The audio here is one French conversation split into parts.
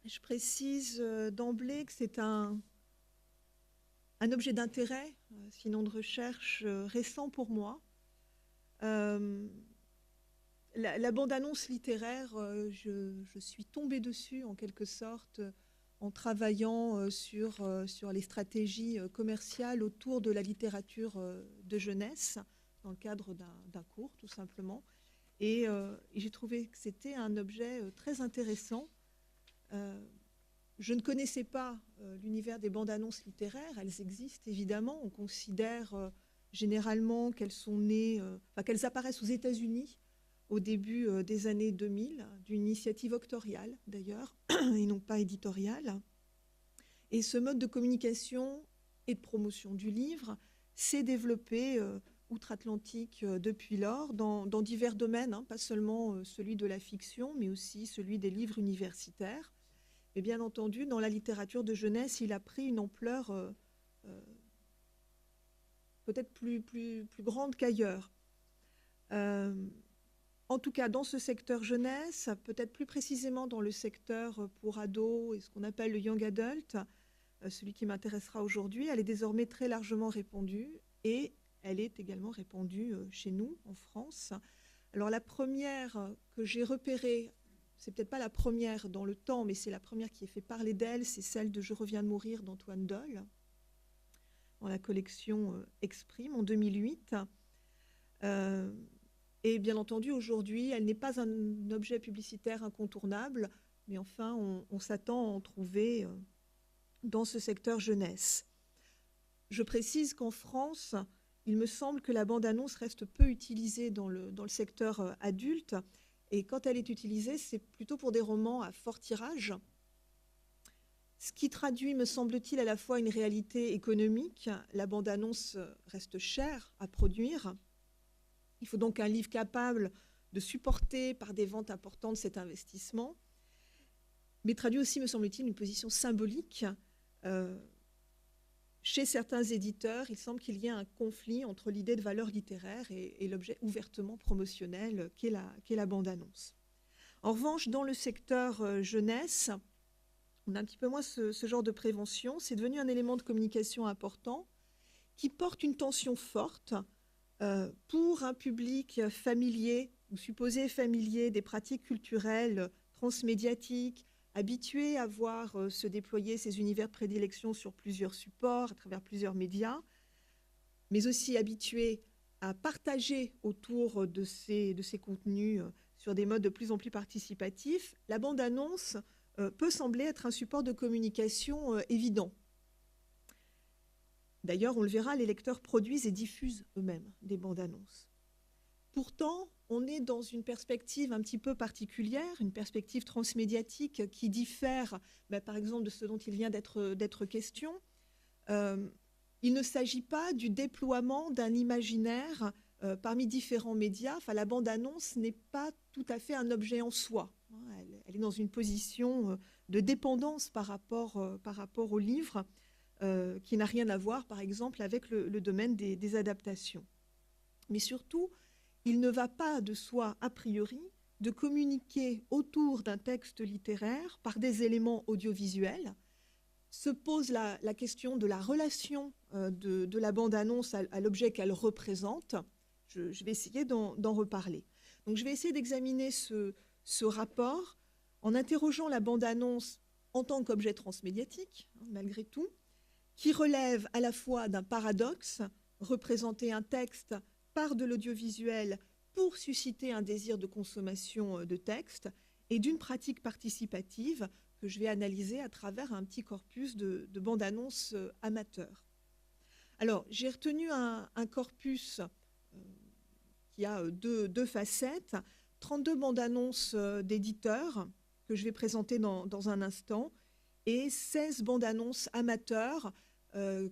Je précise d'emblée que c'est un objet d'intérêt, sinon de recherche, récent pour moi. Euh, la bande-annonce littéraire, je suis tombée dessus en quelque sorte en travaillant sur les stratégies commerciales autour de la littérature de jeunesse, dans le cadre d'un cours tout simplement. Et j'ai trouvé que c'était un objet très intéressant. Euh, je ne connaissais pas l'univers des bandes annonces littéraires. Elles existent évidemment. On considère généralement qu'elles sont nées, qu'elles apparaissent aux États-Unis au début des années 2000, d'une initiative octoriale d'ailleurs, et non pas éditoriale. Et ce mode de communication et de promotion du livre s'est développé outre-Atlantique depuis lors dans divers domaines, hein, pas seulement celui de la fiction, mais aussi celui des livres universitaires. Et bien entendu, dans la littérature de jeunesse, il a pris une ampleur peut-être plus grande qu'ailleurs. En tout cas, dans ce secteur jeunesse, peut-être plus précisément dans le secteur pour ados et ce qu'on appelle le young adult, celui qui m'intéressera aujourd'hui, elle est désormais très largement répandue et elle est également répandue chez nous, en France. Alors la première que j'ai repérée, c'est peut-être pas la première dans le temps, mais c'est la première qui a fait parler d'elle, c'est celle de Je reviens de mourir d'Antoine Dolle, dans la collection Exprime en 2008. Et bien entendu, aujourd'hui, elle n'est pas un objet publicitaire incontournable, mais enfin, on s'attend à en trouver dans ce secteur jeunesse. Je précise qu'en France, il me semble que la bande-annonce reste peu utilisée dans le secteur adulte, et quand elle est utilisée, c'est plutôt pour des romans à fort tirage, ce qui traduit, me semble-t-il, à la fois une réalité économique. La bande-annonce reste chère à produire. Il faut donc un livre capable de supporter par des ventes importantes cet investissement, mais traduit aussi, me semble-t-il, une position symbolique. Chez certains éditeurs, il semble qu'il y ait un conflit entre l'idée de valeur littéraire et l'objet ouvertement promotionnel qu'est la bande-annonce. En revanche, dans le secteur jeunesse, on a un petit peu moins ce genre de prévention. C'est devenu un élément de communication important qui porte une tension forte pour un public familier ou supposé familier des pratiques culturelles transmédiatiques, habitué à voir se déployer ses univers de prédilection sur plusieurs supports, à travers plusieurs médias, mais aussi habitué à partager autour de ces contenus sur des modes de plus en plus participatifs. La bande-annonce peut sembler être un support de communication évident. D'ailleurs, on le verra, les lecteurs produisent et diffusent eux-mêmes des bandes-annonces. Pourtant, on est dans une perspective un petit peu particulière, une perspective transmédiatique qui diffère, par exemple, de ce dont il vient d'être question. Il ne s'agit pas du déploiement d'un imaginaire parmi différents médias. Enfin, la bande-annonce n'est pas tout à fait un objet en soi. Elle est dans une position de dépendance par rapport au livre, qui n'a rien à voir, par exemple, avec le domaine des adaptations. Mais surtout, il ne va pas de soi, a priori, de communiquer autour d'un texte littéraire par des éléments audiovisuels. Se pose la question de la relation de la bande-annonce à l'objet qu'elle représente. Je vais essayer d'en reparler. Donc, je vais essayer d'examiner ce rapport en interrogeant la bande-annonce en tant qu'objet transmédiatique, malgré tout, qui relève à la fois d'un paradoxe, représenter un texte par de l'audiovisuel pour susciter un désir de consommation de texte, et d'une pratique participative que je vais analyser à travers un petit corpus de bandes-annonces amateurs. Alors, j'ai retenu un corpus qui a deux facettes, 32 bandes-annonces d'éditeurs que je vais présenter dans un instant, et 16 bandes-annonces amateurs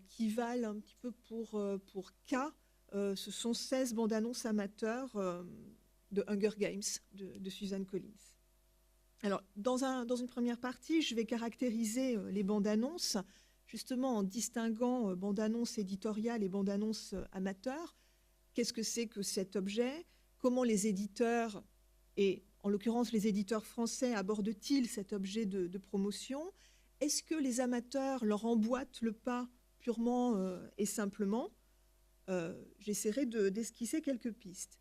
qui valent un petit peu pour cas. Ce sont 16 bandes-annonces amateurs de Hunger Games de Suzanne Collins. Alors, dans une première partie, je vais caractériser les bandes-annonces, justement en distinguant bandes-annonces éditoriales et bandes-annonces amateurs. Qu'est-ce que c'est que cet objet? Comment les éditeurs et En l'occurrence, les éditeurs français abordent-ils cet objet de promotion? Est-ce que les amateurs leur emboîtent le pas purement et simplement? J'essaierai d'esquisser quelques pistes.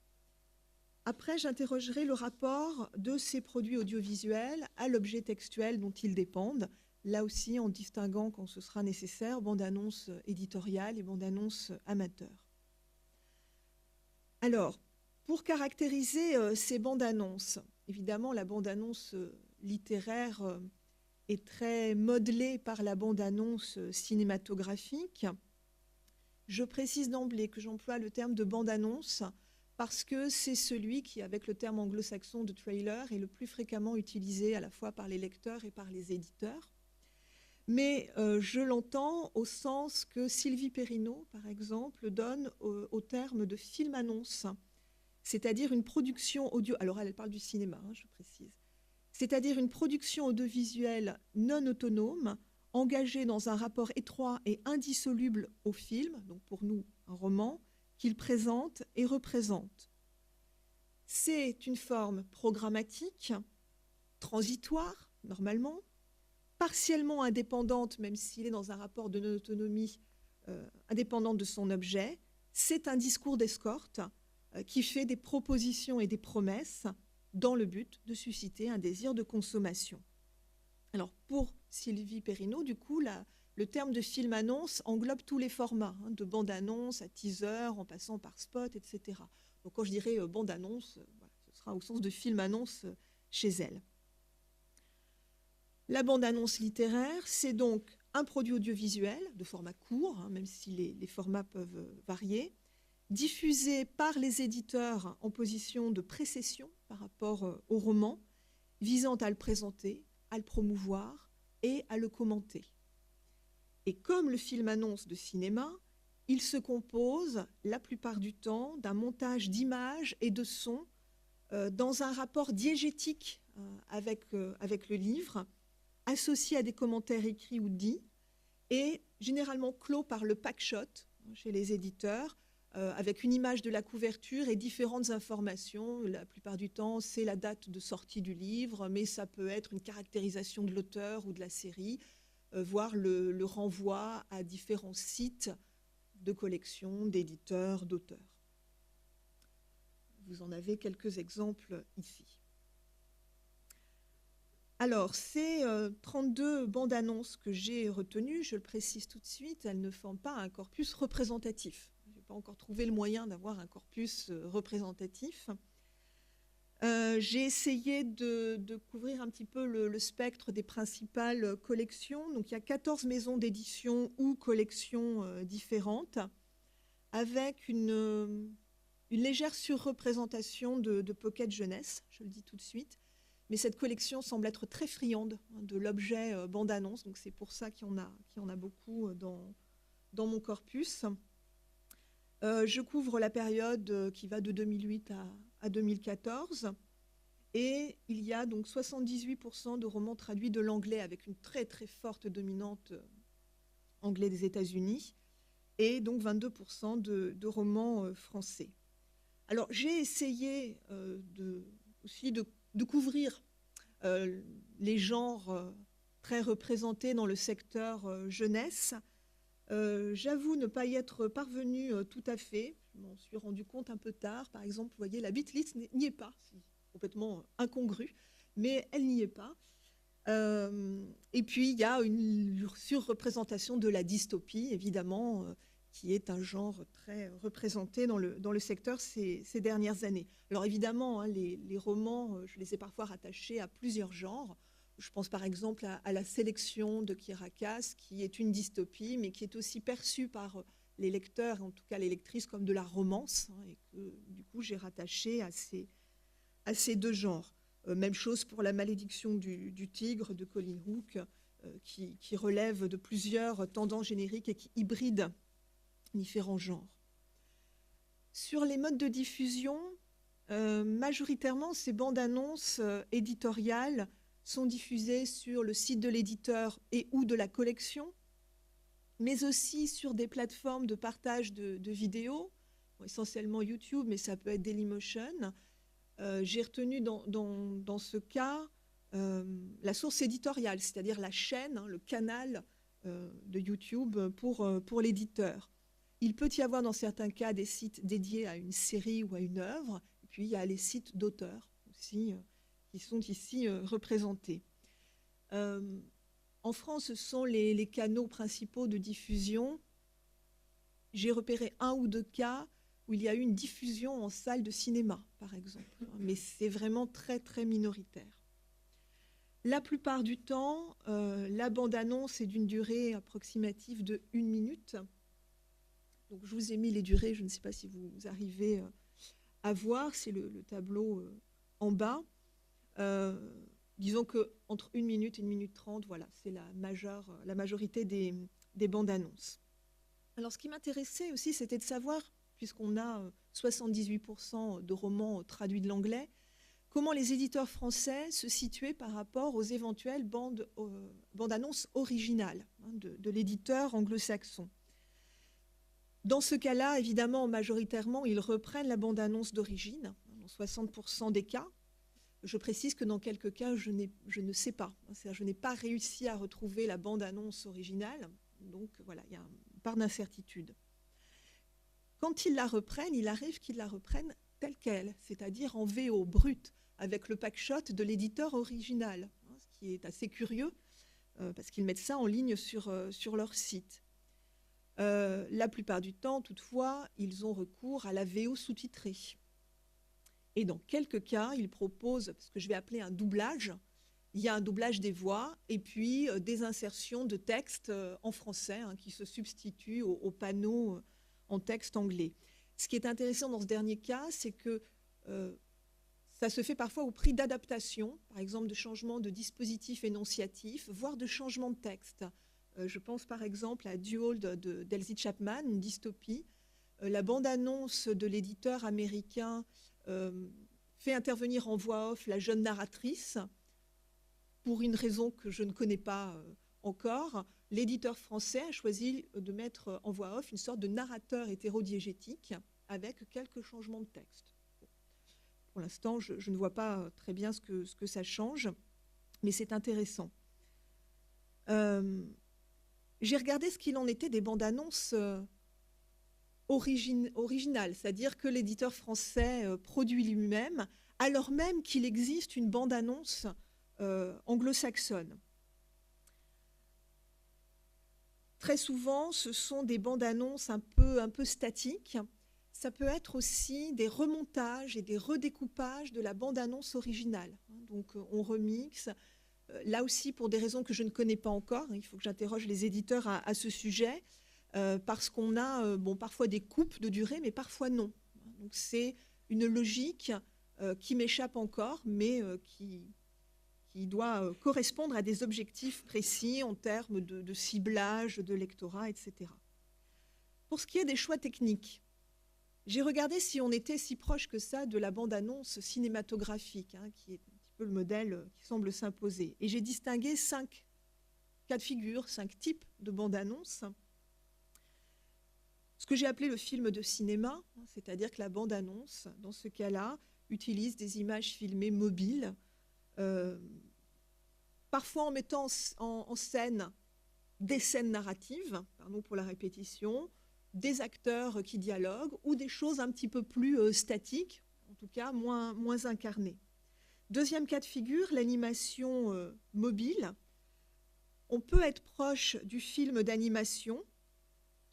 Après, j'interrogerai le rapport de ces produits audiovisuels à l'objet textuel dont ils dépendent, là aussi en distinguant, quand ce sera nécessaire, bande-annonce éditoriale et bande-annonce amateur. Alors, pour caractériser ces bandes-annonces, évidemment, la bande-annonce littéraire est très modelée par la bande-annonce cinématographique. Je précise d'emblée que j'emploie le terme de bande-annonce parce que c'est celui qui, avec le terme anglo-saxon de trailer, est le plus fréquemment utilisé à la fois par les lecteurs et par les éditeurs. Mais je l'entends au sens que Sylvie Perrineau, par exemple, donne au terme de film-annonce, c'est-à-dire une production audio. Alors elle parle du cinéma, je précise. C'est-à-dire une production audiovisuelle non autonome, engagée dans un rapport étroit et indissoluble au film, donc pour nous un roman, qu'il présente et représente. C'est une forme programmatique, transitoire, normalement, partiellement indépendante, même s'il est dans un rapport de non-autonomie, indépendante de son objet. C'est un discours d'escorte qui fait des propositions et des promesses dans le but de susciter un désir de consommation. Alors, pour Sylvie Perrineau, du coup, le terme de film-annonce englobe tous les formats, de bande-annonce à teaser, en passant par spot, etc. Donc, quand je dirais bande-annonce, voilà, ce sera au sens de film-annonce chez elle. La bande-annonce littéraire, c'est donc un produit audiovisuel de format court, même si les formats peuvent varier, diffusé par les éditeurs en position de précession par rapport au roman, visant à le présenter, à le promouvoir et à le commenter. Et comme le film-annonce de cinéma, il se compose la plupart du temps d'un montage d'images et de sons dans un rapport diégétique avec le livre, associé à des commentaires écrits ou dits, et généralement clos par le packshot chez les éditeurs, avec une image de la couverture et différentes informations. La plupart du temps, c'est la date de sortie du livre, mais ça peut être une caractérisation de l'auteur ou de la série, voire le renvoi à différents sites de collection, d'éditeurs, d'auteurs. Vous en avez quelques exemples ici. Alors, ces 32 bandes annonces que j'ai retenues, je le précise tout de suite, elles ne forment pas un corpus représentatif. Je n'ai pas encore trouvé le moyen d'avoir un corpus représentatif. J'ai essayé de couvrir un petit peu le spectre des principales collections. Donc, il y a 14 maisons d'édition ou collections différentes, avec une légère surreprésentation de pocket jeunesse, je le dis tout de suite. Mais cette collection semble être très friande de l'objet bande-annonce, donc c'est pour ça qu'il y en a beaucoup dans mon corpus. Je couvre la période qui va de 2008 à 2014, et il y a donc 78% de romans traduits de l'anglais, avec une très très forte dominante anglais des États-Unis, et donc 22% de romans français. Alors j'ai essayé aussi de couvrir les genres très représentés dans le secteur jeunesse. J'avoue ne pas y être parvenue tout à fait. Je m'en suis rendu compte un peu tard. Par exemple, vous voyez, la Beatlist n'y est pas. C'est complètement incongru, mais elle n'y est pas. Et puis, il y a une surreprésentation de la dystopie, évidemment, qui est un genre très représenté dans le secteur ces dernières années. Alors évidemment, les romans, je les ai parfois rattachés à plusieurs genres. Je pense par exemple à La Sélection de Kirakas, qui est une dystopie, mais qui est aussi perçue par les lecteurs, en tout cas les lectrices, comme de la romance, et que du coup j'ai rattaché à ces deux genres. Même chose pour La Malédiction du tigre de Colin Hook, qui relève de plusieurs tendances génériques et qui hybride différents genres. Sur les modes de diffusion, majoritairement, ces bandes-annonces éditoriales sont diffusées sur le site de l'éditeur et ou de la collection, mais aussi sur des plateformes de partage de vidéos, essentiellement YouTube, mais ça peut être Dailymotion, J'ai retenu dans ce cas la source éditoriale, c'est-à-dire la chaîne, hein, le canal de YouTube pour l'éditeur. Il peut y avoir dans certains cas des sites dédiés à une série ou à une œuvre, et puis il y a les sites d'auteurs aussi qui sont ici représentés. En France, ce sont les canaux principaux de diffusion. J'ai repéré un ou deux cas où il y a eu une diffusion en salle de cinéma, par exemple, mais c'est vraiment très, très minoritaire. La plupart du temps, la bande-annonce est d'une durée approximative de 1 minute. Donc, je vous ai mis les durées, je ne sais pas si vous arrivez à voir, c'est le tableau en bas. Disons qu'entre 1 minute et 1 minute 30, voilà, c'est la majorité des bandes-annonces. Alors, ce qui m'intéressait aussi, c'était de savoir, puisqu'on a 78% de romans traduits de l'anglais, comment les éditeurs français se situaient par rapport aux éventuelles bandes-annonces originales hein, de l'éditeur anglo-saxon. Dans ce cas-là, évidemment, majoritairement, ils reprennent la bande-annonce d'origine, dans 60% des cas. Je précise que dans quelques cas, je ne sais pas. C'est-à-dire, je n'ai pas réussi à retrouver la bande-annonce originale. Donc, voilà, il y a une part d'incertitude. Quand ils la reprennent, il arrive qu'ils la reprennent telle qu'elle, c'est-à-dire en VO brut, avec le packshot de l'éditeur original, hein, ce qui est assez curieux, parce qu'ils mettent ça en ligne sur leur site. La plupart du temps, toutefois, ils ont recours à la VO sous-titrée. Et dans quelques cas, ils proposent ce que je vais appeler un doublage. Il y a un doublage des voix et puis des insertions de texte en français hein, qui se substituent aux panneaux en texte anglais. Ce qui est intéressant dans ce dernier cas, c'est que ça se fait parfois au prix d'adaptation, par exemple de changements de dispositifs énonciatifs, voire de changements de texte. Je pense par exemple à Duel d'Elsie Chapman, une dystopie. La bande-annonce de l'éditeur américain fait intervenir en voix off la jeune narratrice. Pour une raison que je ne connais pas encore, l'éditeur français a choisi de mettre en voix off une sorte de narrateur hétérodiégétique avec quelques changements de texte. Bon. Pour l'instant, je ne vois pas très bien ce que ça change, mais c'est intéressant. J'ai regardé ce qu'il en était des bandes-annonces originales, c'est-à-dire que l'éditeur français produit lui-même, alors même qu'il existe une bande-annonce anglo-saxonne. Très souvent, ce sont des bandes-annonces un peu statiques. Ça peut être aussi des remontages et des redécoupages de la bande-annonce originale. Donc, on remixe. Là aussi, pour des raisons que je ne connais pas encore, il faut que j'interroge les éditeurs à ce sujet, parce qu'on a parfois des coupes de durée, mais parfois non. Donc, c'est une logique qui m'échappe encore, mais qui doit correspondre à des objectifs précis en termes de ciblage, de lectorat, etc. Pour ce qui est des choix techniques, j'ai regardé si on était si proche que ça de la bande-annonce cinématographique, hein, qui est un petit peu le modèle qui semble s'imposer. Et j'ai distingué 5 cas de figure, 5 types de bande-annonce. Ce que j'ai appelé le film de cinéma, c'est-à-dire que la bande-annonce, dans ce cas-là, utilise des images filmées mobiles, parfois en mettant en scène des scènes narratives, pardon pour la répétition, des acteurs qui dialoguent ou des choses un petit peu plus statiques, en tout cas moins incarnées. Deuxième cas de figure, l'animation mobile. On peut être proche du film d'animation,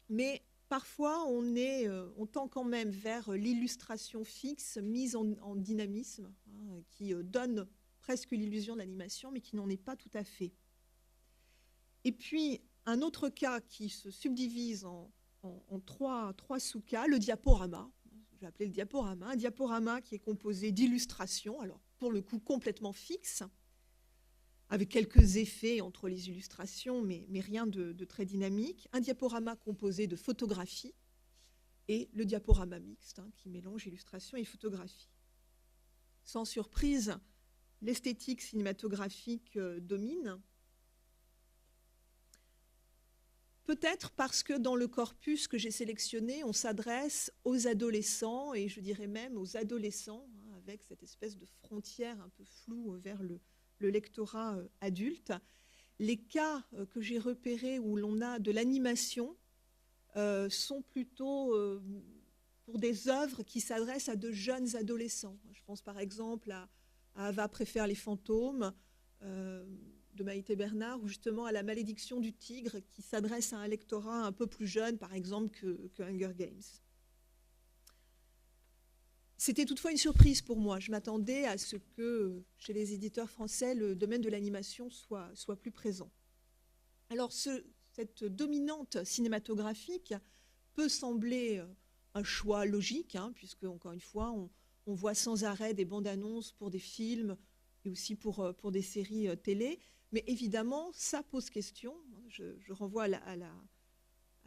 mais parfois on tend quand même vers l'illustration fixe mise en dynamisme, hein, qui donne presque l'illusion de l'animation, mais qui n'en est pas tout à fait. Et puis, un autre cas qui se subdivise en trois sous-cas, le diaporama. J'ai appelé le diaporama. Un diaporama qui est composé d'illustrations, alors pour le coup complètement fixes, avec quelques effets entre les illustrations, mais rien de très dynamique. Un diaporama composé de photographies et le diaporama mixte, hein, qui mélange illustration et photographie. Sans surprise, l'esthétique cinématographique domine. Peut-être parce que dans le corpus que j'ai sélectionné, on s'adresse aux adolescents, et je dirais même aux adolescents, hein, avec cette espèce de frontière un peu floue vers le lectorat adulte. Les cas que j'ai repérés où l'on a de l'animation sont plutôt pour des œuvres qui s'adressent à de jeunes adolescents. Je pense par exemple à Ava préfère les fantômes de Maïté Bernard, ou justement à La malédiction du tigre, qui s'adresse à un lectorat un peu plus jeune, par exemple, que Hunger Games. C'était toutefois une surprise pour moi. Je m'attendais à ce que, chez les éditeurs français, le domaine de l'animation soit plus présent. Alors, cette dominante cinématographique peut sembler un choix logique, puisque, encore une fois, on voit sans arrêt des bandes annonces pour des films et aussi pour des séries télé. Mais évidemment, ça pose question. Je renvoie à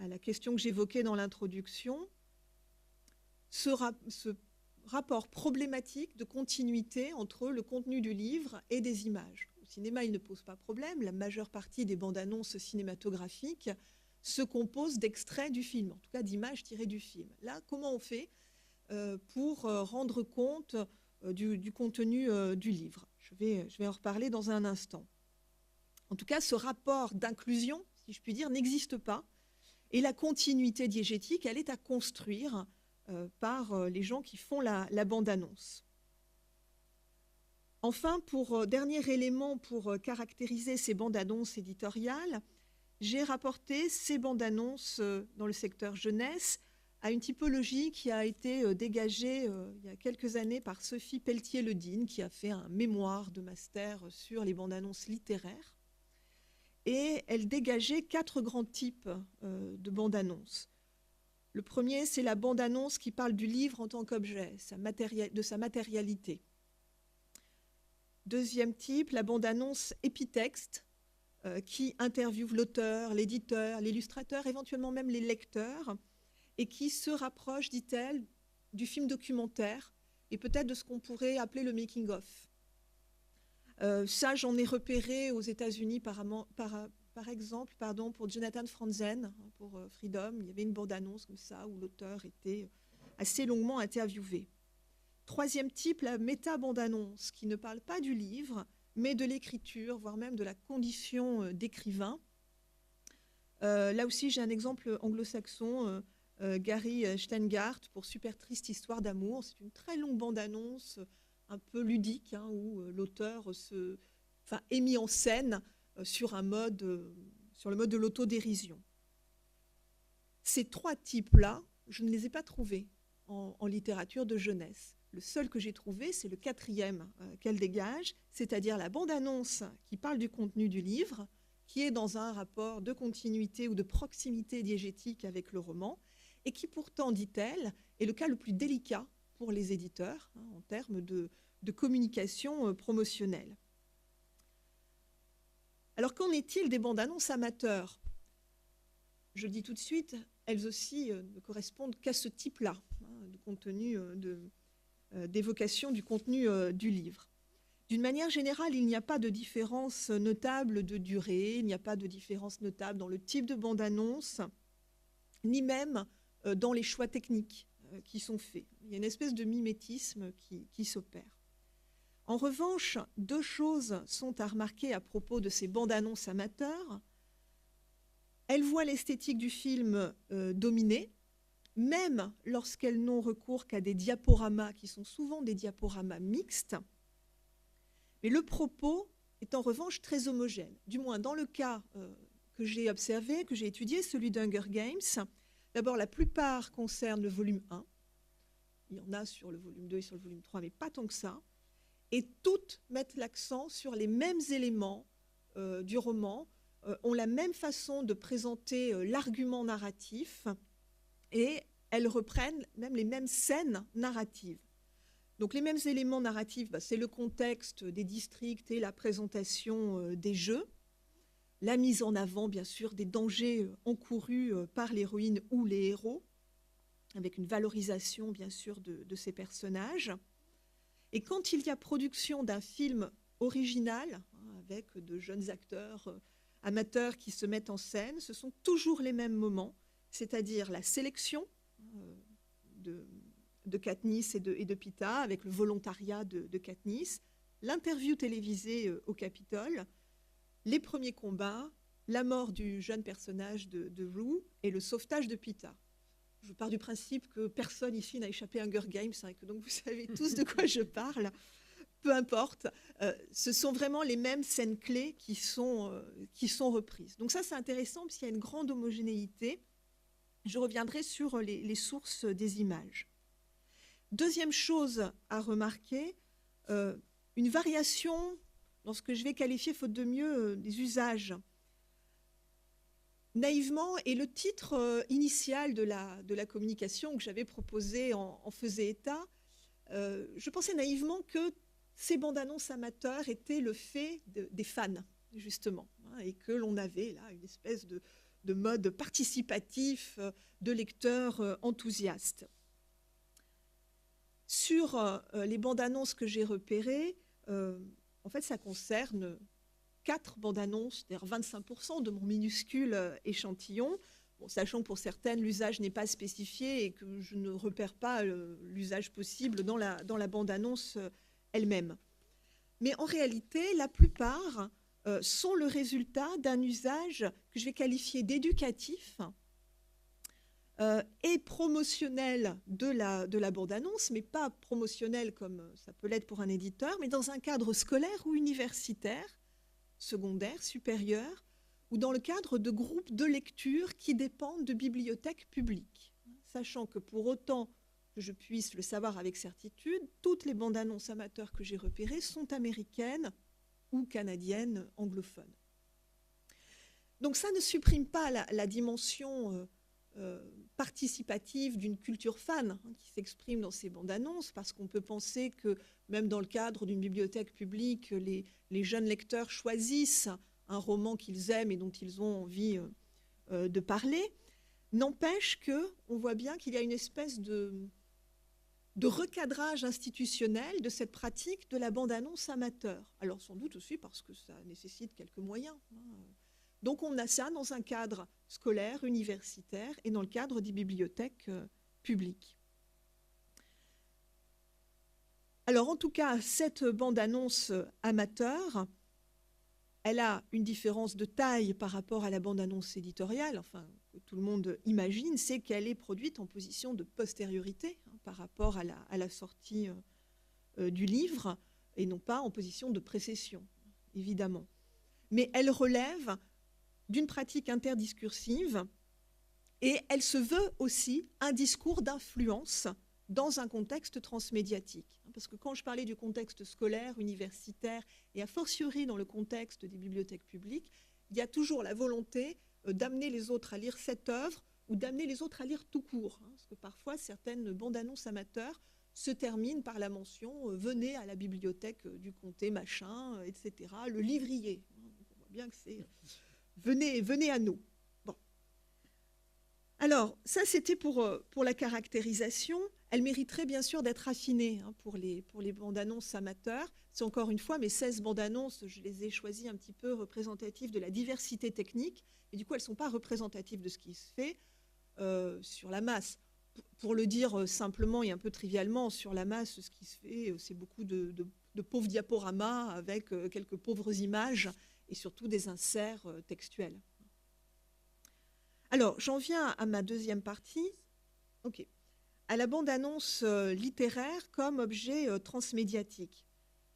la question que j'évoquais dans l'introduction. Ce rapport problématique de continuité entre le contenu du livre et des images. Au cinéma, il ne pose pas problème. La majeure partie des bandes annonces cinématographiques se compose d'extraits du film, en tout cas d'images tirées du film. Là, comment on fait pour rendre compte du contenu du livre? Je vais en reparler dans un instant. En tout cas, ce rapport d'inclusion, si je puis dire, n'existe pas. Et la continuité diégétique, elle est à construire par les gens qui font la bande-annonce. Enfin, dernier élément pour caractériser ces bandes-annonces éditoriales, j'ai rapporté ces bandes-annonces dans le secteur jeunesse à une typologie qui a été dégagée il y a quelques années par Sophie Pelletier-Ledine, qui a fait un mémoire de master sur les bandes-annonces littéraires. Et elle dégageait 4 grands types de bandes-annonces. Le premier, c'est la bande-annonce qui parle du livre en tant qu'objet, de sa matérialité. Deuxième type, la bande-annonce épitexte, qui interviewe l'auteur, l'éditeur, l'illustrateur, éventuellement même les lecteurs, et qui se rapproche, dit-elle, du film documentaire et peut-être de ce qu'on pourrait appeler le making-of. Ça, j'en ai repéré aux États-Unis par exemple, pour Jonathan Franzen, pour Freedom. Il y avait une bande-annonce comme ça où l'auteur était assez longuement interviewé. Troisième type, la méta-bande-annonce, qui ne parle pas du livre, mais de l'écriture, voire même de la condition d'écrivain. Là aussi, j'ai un exemple anglo-saxon, Gary Steingart, pour Super triste histoire d'amour. C'est une très longue bande-annonce, un peu ludique, où l'auteur est mis en scène sur le mode de l'autodérision. Ces 3 types-là, je ne les ai pas trouvés en littérature de jeunesse. Le seul que j'ai trouvé, c'est le 4e qu'elle dégage, c'est-à-dire la bande-annonce qui parle du contenu du livre, qui est dans un rapport de continuité ou de proximité diégétique avec le roman, et qui pourtant, dit-elle, est le cas le plus délicat pour les éditeurs en termes de communication promotionnelle. Alors, qu'en est-il des bandes-annonces amateurs? Je le dis tout de suite, elles aussi ne correspondent qu'à ce type-là de contenu, d'évocation du contenu du livre. D'une manière générale, il n'y a pas de différence notable de durée, il n'y a pas de différence notable dans le type de bande-annonce, ni même dans les choix techniques qui sont faits. Il y a une espèce de mimétisme qui s'opère. En revanche, 2 choses sont à remarquer à propos de ces bandes-annonces amateurs. Elles voient l'esthétique du film dominée, même lorsqu'elles n'ont recours qu'à des diaporamas, qui sont souvent des diaporamas mixtes. Mais le propos est en revanche très homogène. Du moins, dans le cas que j'ai observé, que j'ai étudié, celui d'Hunger Games, d'abord, la plupart concernent le volume 1. Il y en a sur le volume 2 et sur le volume 3, mais pas tant que ça. Et toutes mettent l'accent sur les mêmes éléments du roman, ont la même façon de présenter l'argument narratif, et elles reprennent même les mêmes scènes narratives. Donc les mêmes éléments narratifs, c'est le contexte des districts et la présentation des jeux, la mise en avant, bien sûr, des dangers encourus par l'héroïne ou les héros, avec une valorisation, bien sûr, de ces personnages. Et quand il y a production d'un film original, avec de jeunes acteurs amateurs qui se mettent en scène, ce sont toujours les mêmes moments, c'est-à-dire la sélection de Katniss et de Peeta, avec le volontariat de Katniss, l'interview télévisée au Capitole, les premiers combats, la mort du jeune personnage de Rue et le sauvetage de Peeta. Je pars du principe que personne ici n'a échappé à Hunger Games, hein, que donc vous savez tous de quoi je parle. Peu importe, ce sont vraiment les mêmes scènes clés qui sont reprises. Donc ça, c'est intéressant parce qu'il y a une grande homogénéité. Je reviendrai sur les sources des images. Deuxième chose à remarquer, une variation dans ce que je vais qualifier, faute de mieux, des usages. Naïvement, et le titre initial de la communication que j'avais proposé en faisait état, je pensais naïvement que ces bandes annonces amateurs étaient le fait des fans, justement, hein, et que l'on avait là une espèce de mode participatif de lecteurs enthousiastes. Sur les bandes annonces que j'ai repérées, en fait, ça concerne 4 bandes annonces, c'est-à-dire 25% de mon minuscule échantillon. Bon, sachant que pour certaines, l'usage n'est pas spécifié et que je ne repère pas l'usage possible dans la bande-annonce elle-même. Mais en réalité, la plupart sont le résultat d'un usage que je vais qualifier d'éducatif et promotionnel de la bande-annonce, mais pas promotionnel comme ça peut l'être pour un éditeur, mais dans un cadre scolaire ou universitaire, secondaire, supérieur, ou dans le cadre de groupes de lecture qui dépendent de bibliothèques publiques. Sachant que pour autant que je puisse le savoir avec certitude, toutes les bandes annonces amateurs que j'ai repérées sont américaines ou canadiennes anglophones. Donc ça ne supprime pas la dimension participative d'une culture fan qui s'exprime dans ces bandes annonces, parce qu'on peut penser que même dans le cadre d'une bibliothèque publique, les jeunes lecteurs choisissent un roman qu'ils aiment et dont ils ont envie de parler. N'empêche qu'on voit bien qu'il y a une espèce de recadrage institutionnel de cette pratique de la bande-annonce amateur. Alors sans doute aussi parce que ça nécessite quelques moyens. Donc on a ça dans un cadre scolaire, universitaire et dans le cadre des bibliothèques publiques. Alors en tout cas, cette bande-annonce amateur, elle a une différence de taille par rapport à la bande-annonce éditoriale, enfin, que tout le monde imagine, c'est qu'elle est produite en position de postériorité par rapport à la sortie du livre, et non pas en position de précession, évidemment. Mais elle relève d'une pratique interdiscursive et elle se veut aussi un discours d'influence dans un contexte transmédiatique. Parce que quand je parlais du contexte scolaire, universitaire, et a fortiori dans le contexte des bibliothèques publiques, il y a toujours la volonté d'amener les autres à lire cette œuvre ou d'amener les autres à lire tout court. Parce que parfois, certaines bandes annonces amateurs se terminent par la mention « venez à la bibliothèque du comté machin », etc. Le livrier. Donc on voit bien que c'est « venez à nous ». Alors, ça, c'était pour la caractérisation. Elle mériterait bien sûr d'être affinée pour les bandes annonces amateurs. C'est encore une fois, mes 16 bandes annonces, je les ai choisies un petit peu représentatives de la diversité technique. Et du coup, elles ne sont pas représentatives de ce qui se fait sur la masse. Pour le dire simplement et un peu trivialement, sur la masse, ce qui se fait, c'est beaucoup de pauvres diaporamas avec quelques pauvres images et surtout des inserts textuels. Alors, j'en viens à ma deuxième partie, à la bande-annonce littéraire comme objet transmédiatique.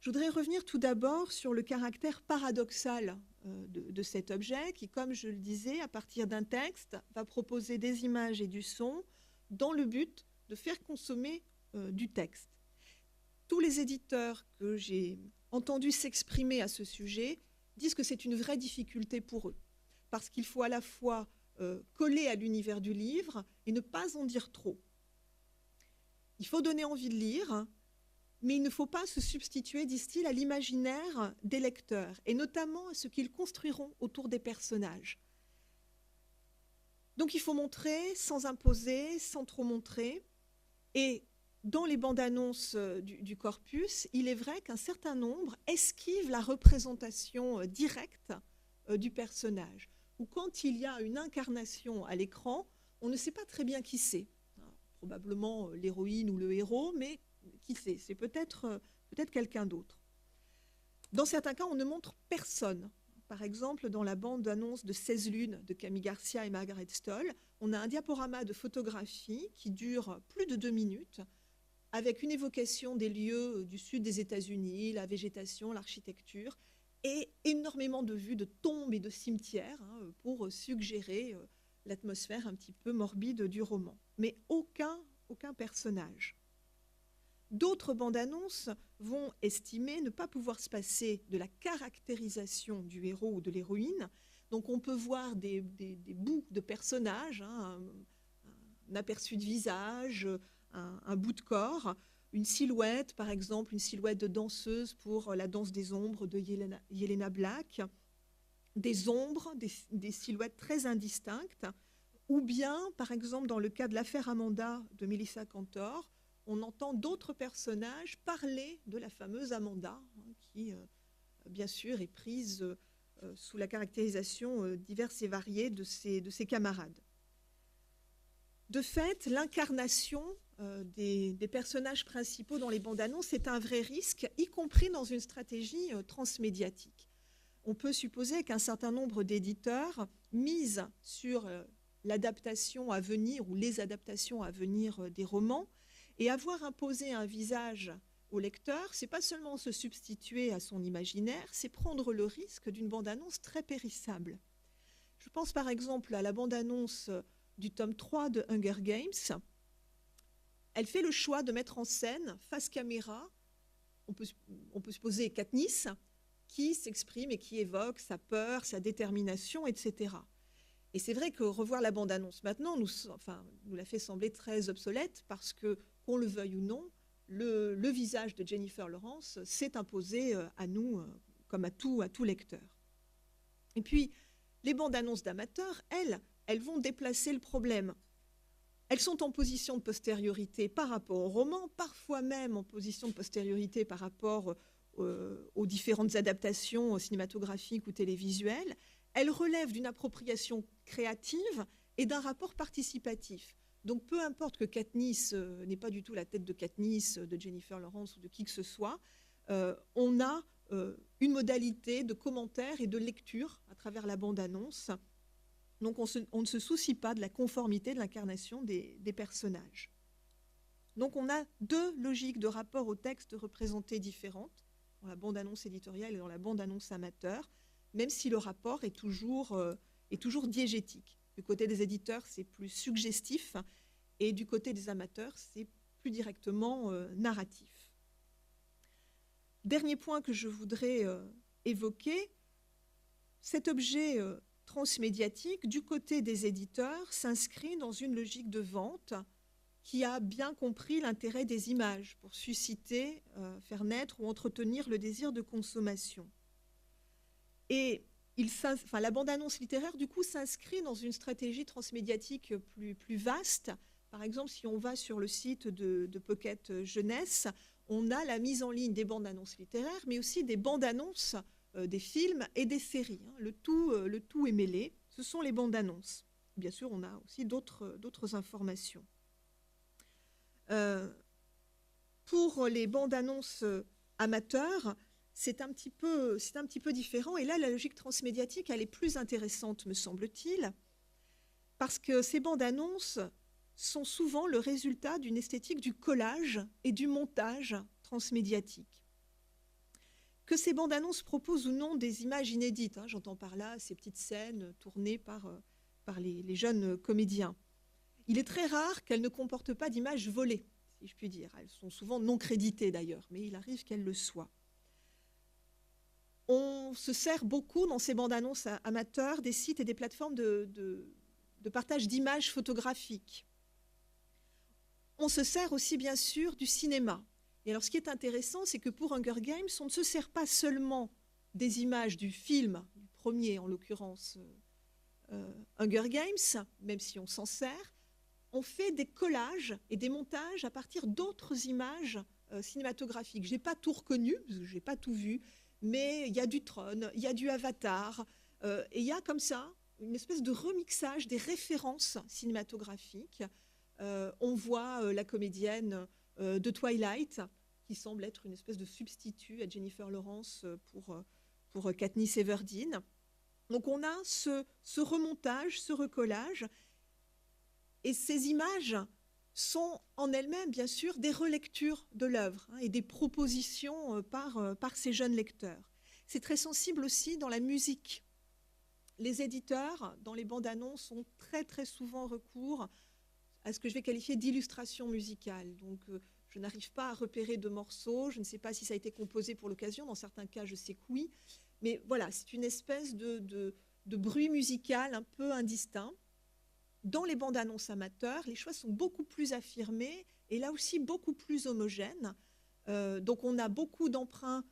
Je voudrais revenir tout d'abord sur le caractère paradoxal de cet objet qui, comme je le disais, à partir d'un texte, va proposer des images et du son dans le but de faire consommer du texte. Tous les éditeurs que j'ai entendus s'exprimer à ce sujet disent que c'est une vraie difficulté pour eux, parce qu'il faut à la fois coller à l'univers du livre et ne pas en dire trop. Il faut donner envie de lire, mais il ne faut pas se substituer, disent-ils, à l'imaginaire des lecteurs, et notamment à ce qu'ils construiront autour des personnages. Donc il faut montrer sans imposer, sans trop montrer, et dans les bandes annonces du corpus, il est vrai qu'un certain nombre esquivent la représentation directe du personnage, ou quand il y a une incarnation à l'écran, on ne sait pas très bien qui c'est. probablement l'héroïne ou le héros, mais qui sait, c'est peut-être quelqu'un d'autre. Dans certains cas, on ne montre personne. Par exemple, dans la bande-annonce de 16 lunes de Camille Garcia et Margaret Stoll, on a un diaporama de photographie qui dure plus de 2 minutes, avec une évocation des lieux du sud des États-Unis, la végétation, l'architecture, et énormément de vues de tombes et de cimetières pour suggérer l'atmosphère un petit peu morbide du roman. Mais aucun personnage. D'autres bandes annonces vont estimer ne pas pouvoir se passer de la caractérisation du héros ou de l'héroïne. Donc on peut voir des bouts de personnages, un aperçu de visage, un bout de corps, une silhouette, par exemple, une silhouette de danseuse pour La danse des ombres de Yelena Black, des ombres, des silhouettes très indistinctes, ou bien, par exemple, dans le cas de l'affaire Amanda de Melissa Cantor, on entend d'autres personnages parler de la fameuse Amanda, qui, bien sûr, est prise sous la caractérisation diverse et variée de ses camarades. De fait, l'incarnation des personnages principaux dans les bandes annonces est un vrai risque, y compris dans une stratégie transmédiatique. On peut supposer qu'un certain nombre d'éditeurs misent sur l'adaptation à venir ou les adaptations à venir des romans, et avoir imposé un visage au lecteur, c'est pas seulement se substituer à son imaginaire, c'est prendre le risque d'une bande-annonce très périssable. Je pense par exemple à la bande-annonce du tome 3 de Hunger Games. Elle fait le choix de mettre en scène, face caméra, on peut supposer Katniss, qui s'exprime et qui évoque sa peur, sa détermination, etc. Et c'est vrai que revoir la bande-annonce maintenant nous la fait sembler très obsolète parce que, qu'on le veuille ou non, le visage de Jennifer Lawrence s'est imposé à nous comme à tout lecteur. Et puis, les bandes-annonces d'amateurs, elles vont déplacer le problème. Elles sont en position de postériorité par rapport au roman, parfois même en position de postériorité par rapport aux différentes adaptations cinématographiques ou télévisuelles. Elles relèvent d'une appropriation créative et d'un rapport participatif. Donc peu importe que Katniss n'ait pas du tout la tête de Katniss, de Jennifer Lawrence ou de qui que ce soit, on a une modalité de commentaire et de lecture à travers la bande-annonce. Donc on ne se soucie pas de la conformité de l'incarnation des personnages. Donc on a deux logiques de rapport au texte représentées différentes, dans la bande-annonce éditoriale et dans la bande-annonce amateur, même si le rapport est toujours diégétique. Du côté des éditeurs, c'est plus suggestif, et du côté des amateurs, c'est plus directement narratif. Dernier point que je voudrais évoquer, cet objet transmédiatique, du côté des éditeurs, s'inscrit dans une logique de vente qui a bien compris l'intérêt des images pour susciter, faire naître ou entretenir le désir de consommation. Et la bande-annonce littéraire, du coup, s'inscrit dans une stratégie transmédiatique plus vaste. Par exemple, si on va sur le site de Pocket Jeunesse, on a la mise en ligne des bandes-annonces littéraires, mais aussi des bandes-annonces des films et des séries. Le tout est mêlé. Ce sont les bandes-annonces. Bien sûr, on a aussi d'autres informations. Pour les bandes-annonces amateurs, c'est un petit peu différent. Et là, la logique transmédiatique, elle est plus intéressante, me semble-t-il, parce que ces bandes-annonces sont souvent le résultat d'une esthétique du collage et du montage transmédiatique. Que ces bandes-annonces proposent ou non des images inédites, j'entends par là ces petites scènes tournées par les jeunes comédiens. Il est très rare qu'elles ne comportent pas d'images volées, si je puis dire. Elles sont souvent non créditées d'ailleurs, mais il arrive qu'elles le soient. On se sert beaucoup dans ces bandes-annonces amateurs des sites et des plateformes de partage d'images photographiques. On se sert aussi bien sûr du cinéma. Et alors ce qui est intéressant, c'est que pour Hunger Games, on ne se sert pas seulement des images du film, du premier en l'occurrence Hunger Games, même si on s'en sert, on fait des collages et des montages à partir d'autres images cinématographiques. Je n'ai pas tout reconnu, parce que je n'ai pas tout vu, mais il y a du Tron, il y a du Avatar, et il y a comme ça une espèce de remixage des références cinématographiques on voit la comédienne de Twilight, qui semble être une espèce de substitut à Jennifer Lawrence pour Katniss Everdeen. Donc on a ce remontage, ce recollage, et ces images sont en elles-mêmes, bien sûr, des relectures de l'œuvre et des propositions par ces jeunes lecteurs. C'est très sensible aussi dans la musique. Les éditeurs, dans les bandes annonces, ont très très souvent recours à ce que je vais qualifier d'illustration musicale. Donc je n'arrive pas à repérer de morceaux, je ne sais pas si ça a été composé pour l'occasion, dans certains cas je sais que oui, mais voilà, c'est une espèce de bruit musical un peu indistinct. Dans les bandes annonces amateurs, les choix sont beaucoup plus affirmés et là aussi beaucoup plus homogènes. Donc on a beaucoup d'emprunts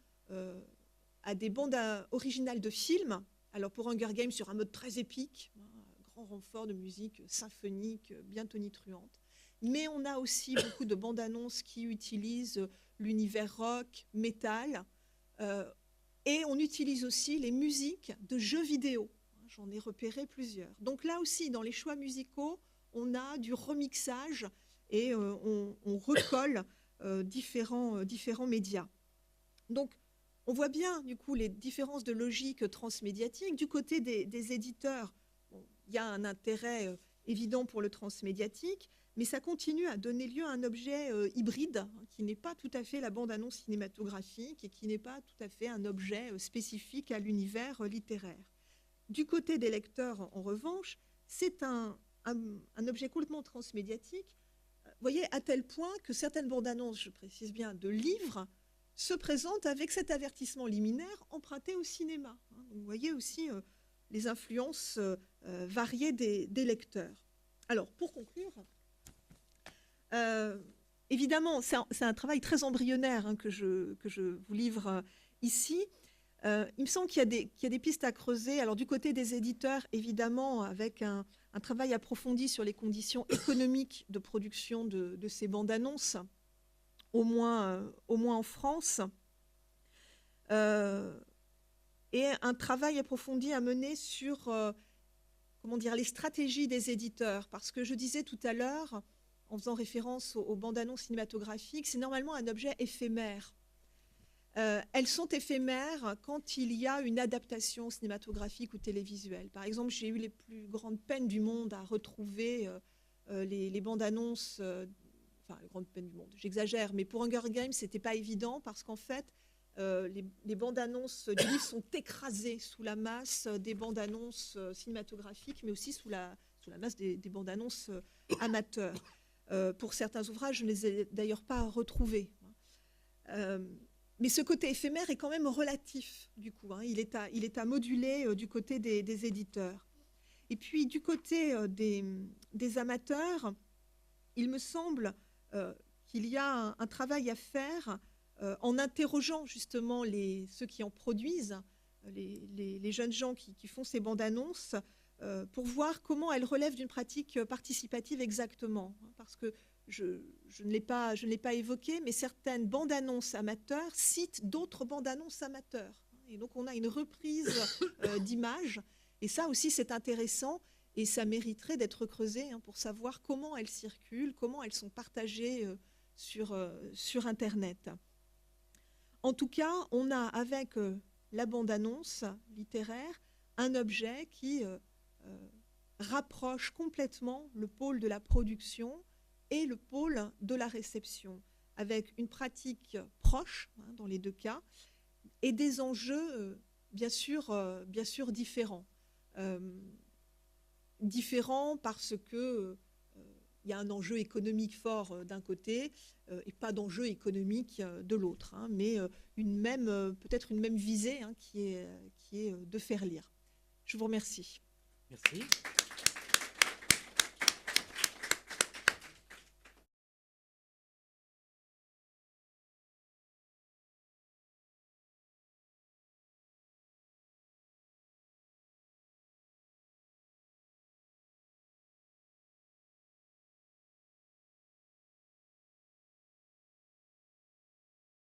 à des bandes originales de films. Alors pour Hunger Games, sur un mode très épique, grand renfort de musique symphonique, bien tonitruante. Mais on a aussi beaucoup de bandes annonces qui utilisent l'univers rock, métal. Et on utilise aussi les musiques de jeux vidéo. J'en ai repéré plusieurs. Donc là aussi, dans les choix musicaux, on a du remixage et on recolle différents médias. Donc, on voit bien, du coup, les différences de logique transmédiatique. Du côté des éditeurs, bon, il y a un intérêt évident pour le transmédiatique, mais ça continue à donner lieu à un objet hybride qui n'est pas tout à fait la bande-annonce cinématographique et qui n'est pas tout à fait un objet spécifique à l'univers littéraire. Du côté des lecteurs, en revanche, c'est un objet complètement transmédiatique, vous voyez, à tel point que certaines bandes annonces, je précise bien, de livres, se présentent avec cet avertissement liminaire emprunté au cinéma. Donc, vous voyez aussi les influences variées des lecteurs. Alors, pour conclure, évidemment, c'est un travail très embryonnaire que je vous livre ici. Il me semble qu'il y a des pistes à creuser. Alors du côté des éditeurs, évidemment, avec un travail approfondi sur les conditions économiques de production de ces bandes annonces, au moins en France, et un travail approfondi à mener sur comment dire, les stratégies des éditeurs. Parce que je disais tout à l'heure, en faisant référence aux bandes annonces cinématographiques, c'est normalement un objet éphémère. Elles sont éphémères quand il y a une adaptation cinématographique ou télévisuelle. Par exemple, j'ai eu les plus grandes peines du monde à retrouver les bandes annonces, enfin, les grandes peines du monde, j'exagère, mais pour Hunger Games, ce n'était pas évident parce qu'en fait, les bandes annonces du livre sont écrasées sous la masse des bandes annonces cinématographiques, mais aussi sous la masse des bandes annonces amateurs. Pour certains ouvrages, je ne les ai d'ailleurs pas retrouvés. Mais ce côté éphémère est quand même relatif, du coup. Il est à moduler du côté des éditeurs. Et puis, du côté des amateurs, il me semble qu'il y a un travail à faire en interrogeant justement ceux qui en produisent, les jeunes gens qui font ces bandes annonces, pour voir comment elles relèvent d'une pratique participative exactement. Parce que je ne l'ai pas évoqué, mais certaines bandes annonces amateurs citent d'autres bandes annonces amateurs. Et donc on a une reprise d'images. Et ça aussi, c'est intéressant. Et ça mériterait d'être creusé pour savoir comment elles circulent, comment elles sont partagées sur Internet. En tout cas, on a avec la bande-annonce littéraire un objet qui rapproche complètement le pôle de la production et le pôle de la réception, avec une pratique proche dans les deux cas et des enjeux bien sûr différents. Différents parce que il y a un enjeu économique fort d'un côté et pas d'enjeu économique de l'autre, mais peut-être une même visée qui est de faire lire. Je vous remercie. Merci.